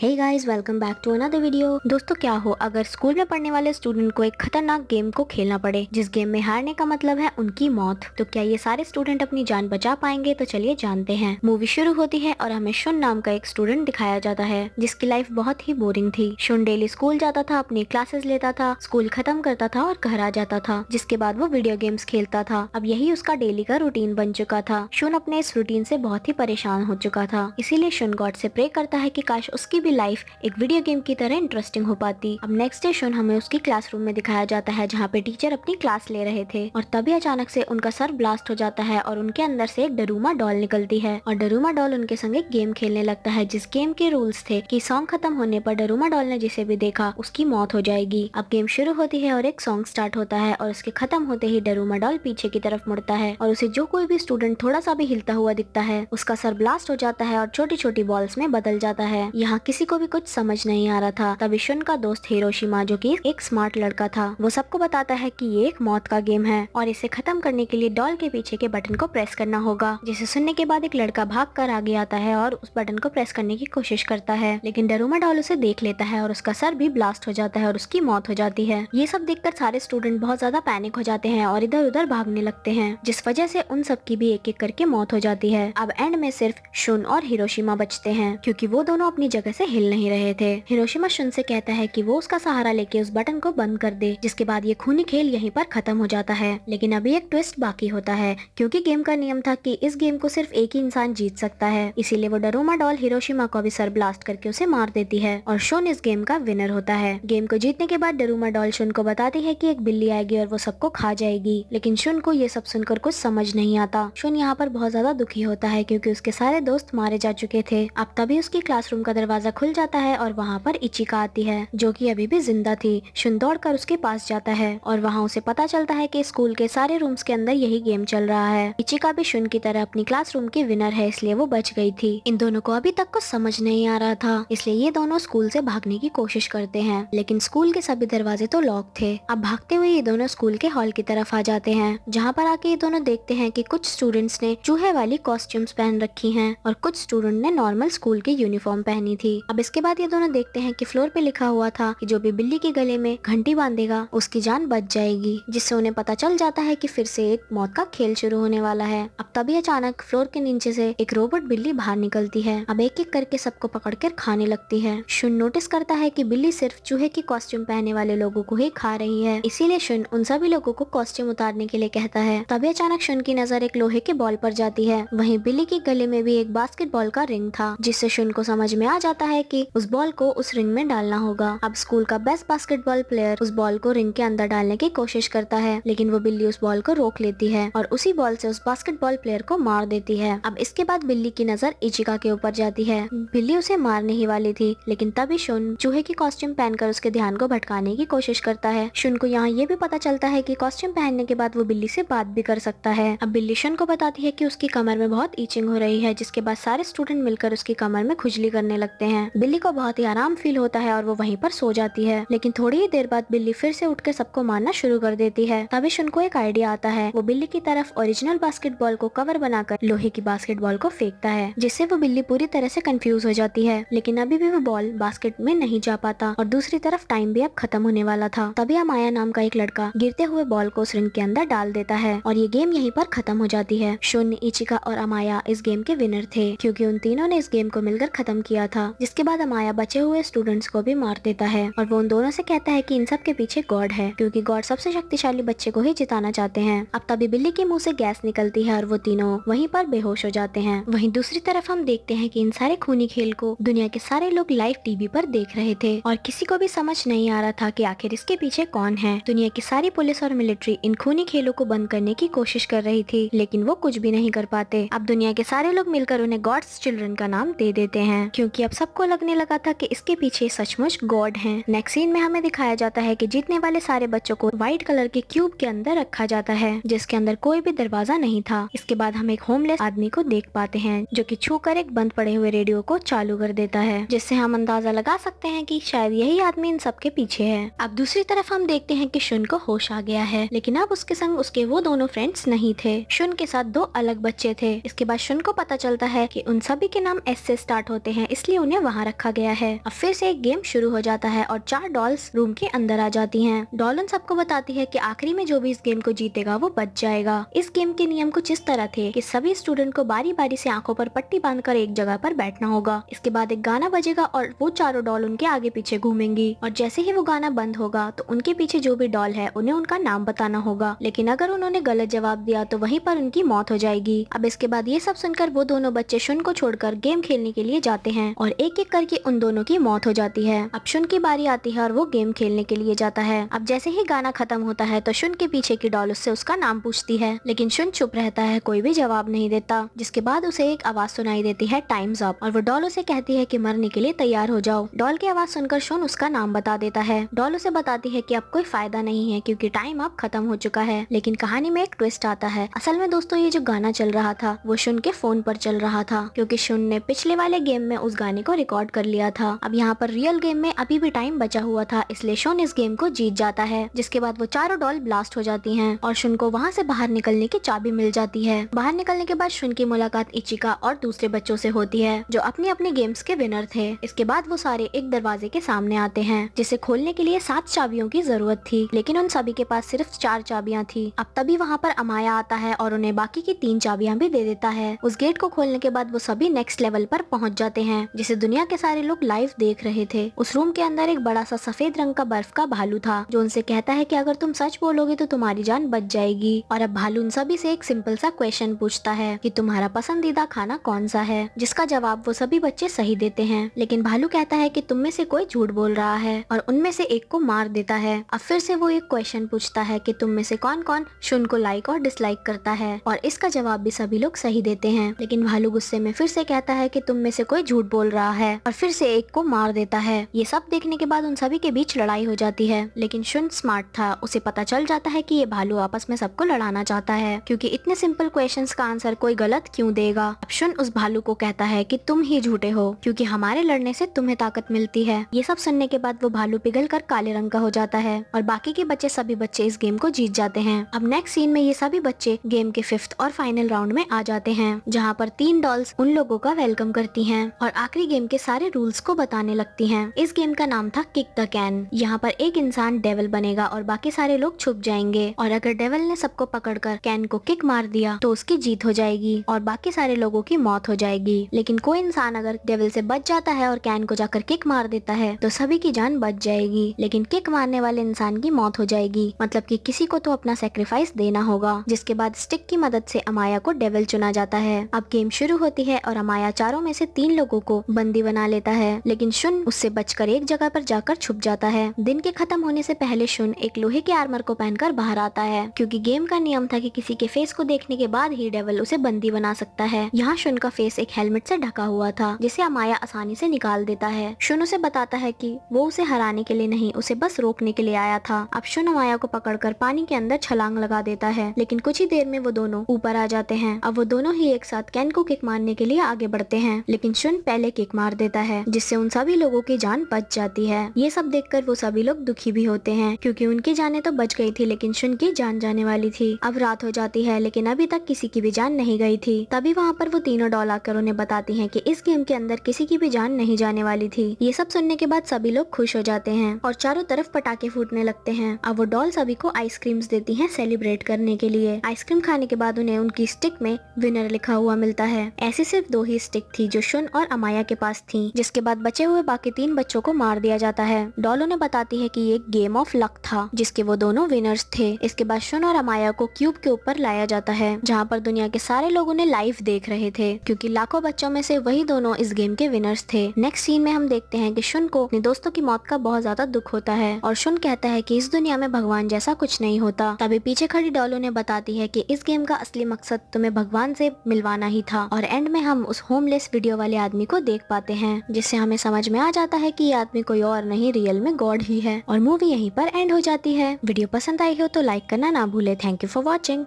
Hey guys, welcome back to another video. दोस्तों, क्या हो अगर स्कूल में पढ़ने वाले स्टूडेंट को एक खतरनाक गेम को खेलना पड़े जिस गेम में हारने का मतलब है उनकी मौत। तो क्या ये सारे स्टूडेंट अपनी जान बचा पाएंगे? तो चलिए जानते हैं। मूवी शुरू होती है और हमें शुन नाम का एक स्टूडेंट दिखाया जाता है जिसकी लाइफ बहुत ही बोरिंग थी। शुन डेली स्कूल जाता था, अपनी क्लासेस लेता था, स्कूल खत्म करता था और घर आ जाता था, जिसके बाद वो वीडियो गेम्स खेलता था। अब यही उसका डेली का रूटीन बन चुका था। शुन अपने इस रूटीन से बहुत ही परेशान हो चुका था, इसीलिए शुन गॉड से प्रे करता है कि काश उसकी लाइफ एक वीडियो गेम की तरह इंटरेस्टिंग हो पाती। अब नेक्स्ट डे शुन हमें उसकी क्लासरूम में दिखाया जाता है जहाँ पे टीचर अपनी क्लास ले रहे थे और तभी अचानक से उनका सर ब्लास्ट हो जाता है और उनके अंदर से एक डरूमा डॉल निकलती है और डरूमा डॉल उनके संग एक गेम खेलने लगता है जिस गेम के रूल्स थे कि सॉन्ग खत्म होने पर डरूमा डॉल ने जिसे भी देखा उसकी मौत हो जाएगी। अब गेम शुरू होती है और एक सॉन्ग स्टार्ट होता है और उसके खत्म होते ही डरूमा डॉल पीछे की तरफ मुड़ता है और उसे जो कोई भी स्टूडेंट थोड़ा सा भी हिलता हुआ दिखता है उसका सर ब्लास्ट हो जाता है और छोटी छोटी बॉल्स में बदल जाता है। यहाँ किसी को भी कुछ समझ नहीं आ रहा था। तभी शुन का दोस्त हिरोशिमा, जो कि एक स्मार्ट लड़का था, वो सबको बताता है कि ये एक मौत का गेम है और इसे खत्म करने के लिए डॉल के पीछे के बटन को प्रेस करना होगा। जिसे सुनने के बाद एक लड़का भाग कर आगे आता है और उस बटन को प्रेस करने की कोशिश करता है, लेकिन डरूमा डॉल उसे देख लेता है और उसका सर भी ब्लास्ट हो जाता है और उसकी मौत हो जाती है। ये सब देखकर सारे स्टूडेंट बहुत ज्यादा पैनिक हो जाते हैं और इधर उधर भागने लगते हैं, जिस वजह से उन सब की भी एक एक करके मौत हो जाती है। अब एंड में सिर्फ शुन और हिरोशिमा बचते हैं क्योंकि वो दोनों अपनी जगह से हिल नहीं रहे थे। हिरोशिमा शुन से कहता है कि वो उसका सहारा लेके उस बटन को बंद कर दे, जिसके बाद ये खूनी खेल यहीं पर खत्म हो जाता है। लेकिन अभी एक ट्विस्ट बाकी होता है क्योंकि गेम का नियम था कि इस गेम को सिर्फ एक ही इंसान जीत सकता है, इसीलिए वो डरूमा डॉल हिरोशिमा को भी सर ब्लास्ट करके उसे मार देती है और शुन इस गेम का विनर होता है। गेम को जीतने के बाद डरूमा डॉल शुन को बताती है कि एक बिल्ली आएगी और वो सबको खा जाएगी, लेकिन शुन को ये सब सुनकर कुछ समझ नहीं आता। शुन यहाँ पर बहुत ज्यादा दुखी होता है क्योंकि उसके सारे दोस्त मारे जा चुके थे। अब तभी उसकी क्लासरूम का दरवाजा खुल जाता है और वहाँ पर इचिका आती है जो कि अभी भी जिंदा थी। शुन दौड़कर उसके पास जाता है और वहाँ उसे पता चलता है कि स्कूल के सारे रूम्स के अंदर यही गेम चल रहा है। इचिका भी शुन की तरह अपनी क्लासरूम की विनर है, इसलिए वो बच गई थी। इन दोनों को अभी तक कुछ समझ नहीं आ रहा था, इसलिए ये दोनों स्कूल से भागने की कोशिश करते हैं, लेकिन स्कूल के सभी दरवाजे तो लॉक थे। अब भागते हुए ये दोनों स्कूल के हॉल की तरफ आ जाते हैं, जहाँ पर आके ये दोनों देखते हैं कि कुछ स्टूडेंट्स ने चूहे वाली कॉस्ट्यूम्स पहन रखी हैं और कुछ स्टूडेंट ने नॉर्मल स्कूल की यूनिफॉर्म पहनी थी। अब इसके बाद ये दोनों देखते हैं कि फ्लोर पे लिखा हुआ था कि जो भी बिल्ली के गले में घंटी बांधेगा उसकी जान बच जाएगी, जिससे उन्हें पता चल जाता है कि फिर से एक मौत का खेल शुरू होने वाला है। अब तभी अचानक फ्लोर के नीचे से एक रोबोट बिल्ली बाहर निकलती है। अब एक एक करके सबको पकड़कर खाने लगती है। शुन नोटिस करता है कि बिल्ली सिर्फ चूहे की कॉस्ट्यूम पहने वाले लोगों को ही खा रही है, इसीलिए शुन उन सभी लोगों को कॉस्ट्यूम उतारने के लिए कहता है। तभी अचानक शुन की नजर एक लोहे के बॉल पर जाती है। वहीं बिल्ली के गले में भी एक बास्केटबॉल का रिंग था, जिससे शुन को समझ में आ जाता है कि उस बॉल को उस रिंग में डालना होगा। अब स्कूल का बेस्ट बास्केटबॉल प्लेयर उस बॉल को रिंग के अंदर डालने की कोशिश करता है, लेकिन वो बिल्ली उस बॉल को रोक लेती है और उसी बॉल से उस बास्केटबॉल प्लेयर को मार देती है। अब इसके बाद बिल्ली की नजर इचिका के ऊपर जाती है। बिल्ली उसे मारने ही वाली थी, लेकिन तभी शुन चूहे की कॉस्ट्यूम पहनकर उसके ध्यान को भटकाने की कोशिश करता है। शुन को यहाँ ये भी पता चलता है कि कॉस्ट्यूम पहनने के बाद वो बिल्ली से बात भी कर सकता है। अब बिल्ली शुन को बताती है कि उसकी कमर में बहुत ईचिंग हो रही है, जिसके बाद सारे स्टूडेंट मिलकर उसकी कमर में खुजली करने लगते हैं। बिल्ली को बहुत ही आराम फील होता है और वो वहीं पर सो जाती है, लेकिन थोड़ी ही देर बाद बिल्ली फिर से उठकर सबको मारना शुरू कर देती है। तभी शुन को एक आइडिया आता है। वो बिल्ली की तरफ ओरिजिनल बास्केटबॉल को कवर बनाकर लोहे की बास्केटबॉल को फेंकता है, जिससे वो बिल्ली पूरी तरह से कंफ्यूज हो जाती है, लेकिन अभी भी वो बॉल बास्केट में नहीं जा पाता और दूसरी तरफ टाइम भी अब खत्म होने वाला था। तभी अमाया नाम का एक लड़का गिरते हुए बॉल को उस रिंग के अंदर डाल देता है और ये गेम यहीं पर खत्म हो जाती है। शुन, इचिका और अमाया इस गेम के विनर थे क्योंकि उन तीनों ने इस गेम को मिलकर खत्म किया था। जिसके बाद अमाया बचे हुए स्टूडेंट्स को भी मार देता है और वो उन दोनों से कहता है कि इन सब के पीछे गॉड है, क्योंकि गॉड सबसे शक्तिशाली बच्चे को ही जिताना चाहते हैं। अब तभी बिल्ली के मुंह से गैस निकलती है और वो तीनों वहीं पर बेहोश हो जाते हैं। वहीं दूसरी तरफ हम देखते हैं कि इन सारे खूनी खेल को दुनिया के सारे लोग लाइव टीवी पर देख रहे थे और किसी को भी समझ नहीं आ रहा था कि आखिर इसके पीछे कौन है। दुनिया की सारी पुलिस और मिलिट्री इन खूनी खेलों को बंद करने की कोशिश कर रही थी, लेकिन वो कुछ भी नहीं कर पाते। अब दुनिया के सारे लोग मिलकर उन्हें गॉड्स चिल्ड्रन का नाम दे देते हैं, क्योंकि अब सबको लगने लगा था कि इसके पीछे सचमुच गॉड हैं। नेक्स्ट सीन में हमें दिखाया जाता है कि जीतने वाले सारे बच्चों को व्हाइट कलर के क्यूब के अंदर रखा जाता है, जिसके अंदर कोई भी दरवाजा नहीं था। इसके बाद हम एक होमलेस आदमी को देख पाते हैं जो कि छूकर एक बंद पड़े हुए रेडियो को चालू कर देता है, जिससे हम अंदाजा लगा सकते हैं कि शायद यही आदमी इन सब के पीछे है। अब दूसरी तरफ हम देखते हैं कि शुन को होश आ गया है, लेकिन अब उसके संग उसके वो दोनों फ्रेंड्स नहीं थे। शुन के साथ दो अलग बच्चे थे। इसके बाद शुन को पता चलता है कि उन सभी के नाम एस से स्टार्ट होते हैं, इसलिए उन्हें वहाँ रखा गया है। अब फिर से एक गेम शुरू हो जाता है और 4 डॉल्स रूम के अंदर आ जाती हैं। डॉल उन सबको बताती है कि आखिरी में जो भी इस गेम को जीतेगा वो बच जाएगा। इस गेम के नियम कुछ इस तरह थे कि सभी स्टूडेंट को बारी बारी से आंखों पर पट्टी बांधकर एक जगह पर बैठना होगा। इसके बाद एक गाना बजेगा और वो चारों डॉल उनके आगे पीछे घूमेंगी और जैसे ही वो गाना बंद होगा तो उनके पीछे जो भी डॉल है उन्हें उनका नाम बताना होगा। लेकिन अगर उन्होंने गलत जवाब दिया तो वहीं पर उनकी मौत हो जाएगी। अब इसके बाद ये सब सुनकर वो दोनों बच्चे शुन को छोड़कर गेम खेलने के लिए जाते हैं और एक एक करके उन दोनों की मौत हो जाती है। अब शुन की बारी आती है और वो गेम खेलने के लिए जाता है। अब जैसे ही गाना खत्म होता है तो शुन के पीछे की डॉल उससे उसका नाम पूछती है, लेकिन शुन चुप रहता है, कोई भी जवाब नहीं देता। जिसके बाद उसे एक आवाज सुनाई देती है, टाइम्स अप, और वो डॉल उसे कहती है कि मरने के लिए तैयार हो जाओ। डॉल की आवाज सुनकर शुन उसका नाम बता देता है। डॉल उसे बताती है कि अब कोई फायदा नहीं है क्योंकि टाइम अब खत्म हो चुका है। लेकिन कहानी में एक ट्विस्ट आता है। असल में दोस्तों ये जो गाना चल रहा था वो शुन के फोन पर चल रहा था क्योंकि शुन ने पिछले वाले गेम में उस गाने को रिकॉर्ड कर लिया था। अब यहाँ पर रियल गेम में अभी भी टाइम बचा हुआ था, इसलिए शुन इस गेम को जीत जाता है। जिसके बाद वो चारों डॉल ब्लास्ट हो जाती हैं और शुन को वहाँ से बाहर निकलने की चाबी मिल जाती है। बाहर निकलने के बाद शुन की मुलाकात इचिका और दूसरे बच्चों से होती है जो अपने अपने गेम्स के विनर थे। इसके बाद वो सारे एक दरवाजे के सामने आते हैं जिसे खोलने के लिए 7 चाबियों की जरूरत थी, लेकिन उन सभी के पास सिर्फ 4 चाबियां थी। अब तभी वहाँ पर अमाया आता है और उन्हें बाकी की 3 चाबियां भी दे देता है। उस गेट को खोलने के बाद वो सभी नेक्स्ट लेवल पर पहुँच जाते हैं जिसे दुनिया के सारे लोग लाइव देख रहे थे। उस रूम के अंदर एक बड़ा सा सफेद रंग का बर्फ का भालू था जो उनसे कहता है कि अगर तुम सच बोलोगे तो तुम्हारी जान बच जाएगी। और अब भालू उन सभी से एक सिंपल सा क्वेश्चन पूछता है कि तुम्हारा पसंदीदा खाना कौन सा है, जिसका जवाब वो सभी बच्चे सही देते हैं। लेकिन भालू कहता है कि तुम में से कोई झूठ बोल रहा है और उनमें से एक को मार देता है। अब फिर से वो एक क्वेश्चन पूछता है कि तुम में से कौन कौन शुन को लाइक और डिसलाइक करता है, और इसका जवाब भी सभी लोग सही देते हैं। लेकिन भालू गुस्से में फिर से कहता है कि तुम में से कोई झूठ बोल रहा है और फिर से एक को मार देता है। ये सब देखने के बाद उन सभी के बीच लड़ाई हो जाती है, लेकिन शुन स्मार्ट था, उसे पता चल जाता है कि ये भालू आपस में सबको लड़ाना चाहता है क्योंकि इतने सिंपल क्वेश्चंस का आंसर कोई गलत क्यों देगा। अब शुन उस भालू को कहता है कि तुम ही झूठे हो क्योंकि हमारे लड़ने से तुम्हें ताकत मिलती है। ये सब सुनने के बाद वो भालू पिघलकर काले रंग का हो जाता है और बाकी के बच्चे सभी बच्चे इस गेम को जीत जाते हैं। अब नेक्स्ट सीन में ये सभी बच्चे गेम के 5th और फाइनल राउंड में आ जाते हैं जहाँ पर 3 डॉल्स उन लोगों का वेलकम करती हैं और आखिरी गेम के सारे रूल्स को बताने लगती हैं। इस गेम का नाम था किक द कैन। यहाँ पर एक इंसान डेविल बनेगा और बाकी सारे लोग छुप जाएंगे और अगर डेविल ने सबको पकड़कर कैन को किक मार दिया तो उसकी जीत हो जाएगी और बाकी सारे लोगों की मौत हो जाएगी। लेकिन कोई इंसान अगर डेविल से बच जाता है और कैन को जाकर किक मार देता है तो सभी की जान बच जाएगी, लेकिन किक मारने वाले इंसान की मौत हो जाएगी। मतलब कि किसी को तो अपना सेक्रीफाइस देना होगा। जिसके बाद स्टिक की मदद से अमाया को डेविल चुना जाता है। अब गेम शुरू होती है और अमाया चारों में से 3 लोगों को बंदी बना लेता है, लेकिन शुन उससे बचकर एक जगह पर जाकर छुप जाता है। दिन के खत्म होने से पहले शुन एक लोहे के आर्मर को पहनकर बाहर आता है क्योंकि गेम का नियम था कि किसी के फेस को देखने के बाद ही डेविल उसे बंदी बना सकता है। यहाँ शुन का फेस एक हेलमेट से ढका हुआ था जिसे अमाया आसानी से निकाल देता है। शुन उसे बताता है कि वो उसे हराने के लिए नहीं, उसे बस रोकने के लिए आया था। अब शुन अमाया को पकड़कर पानी के अंदर छलांग लगा देता है, लेकिन कुछ ही देर में वो दोनों ऊपर आ जाते हैं। अब वो दोनों ही एक साथ कैन को किक मारने के लिए आगे बढ़ते हैं, लेकिन शुन पहले किक मार देता है जिससे उन सभी लोगों की जान बच जाती है। ये सब देखकर वो सभी लोग दुखी भी होते हैं क्योंकि उनकी जानें तो बच गई थी लेकिन शुन की जान जाने वाली थी। अब रात हो जाती है लेकिन अभी तक किसी की भी जान नहीं गई थी। तभी वहाँ पर वो तीनों डॉल आकर उन्हें बताती हैं कि इस गेम के अंदर किसी की भी जान नहीं जाने वाली थी। ये सब सुनने के बाद सभी लोग खुश हो जाते हैं और चारों तरफ पटाखे फूटने लगते हैं। अब वो डॉल सभी को आइसक्रीम्स देती हैं सेलिब्रेट करने के लिए। आइसक्रीम खाने के बाद उन्हें उनकी स्टिक में विनर लिखा हुआ मिलता है। ऐसी सिर्फ 2 ही स्टिक थी जो शुन और अमाया के पास थी, जिसके बाद बचे हुए बाकी 3 बच्चों को मार दिया जाता है। डॉल उन्हें बताती है कि ये एक गेम ऑफ लक था जिसके वो दोनों विनर्स थे। इसके बाद शुन और अमाया को क्यूब के ऊपर लाया जाता है जहाँ पर दुनिया के सारे लोग उन्हें लाइव देख रहे थे क्योंकि लाखों बच्चों में से वही दोनों इस गेम के विनर्स थे। नेक्स्ट सीन में हम देखते हैं कि शुन को अपने दोस्तों की मौत का बहुत ज्यादा दुख होता है और शुन कहता है कि इस दुनिया में भगवान जैसा कुछ नहीं होता। तभी पीछे खड़ी डॉल उन्हें बताती है कि इस गेम का असली मकसद तुम्हें भगवान से मिलवाना ही था और एंड में हम उस होमलेस वीडियो वाले आदमी को देख पाते हैं जिससे हमें समझ में आ जाता है कि ये आदमी कोई और नहीं, रियल में गॉड ही है। और मूवी यहीं पर एंड हो जाती है। वीडियो पसंद आई हो तो लाइक करना ना भूले। Thank you for watching.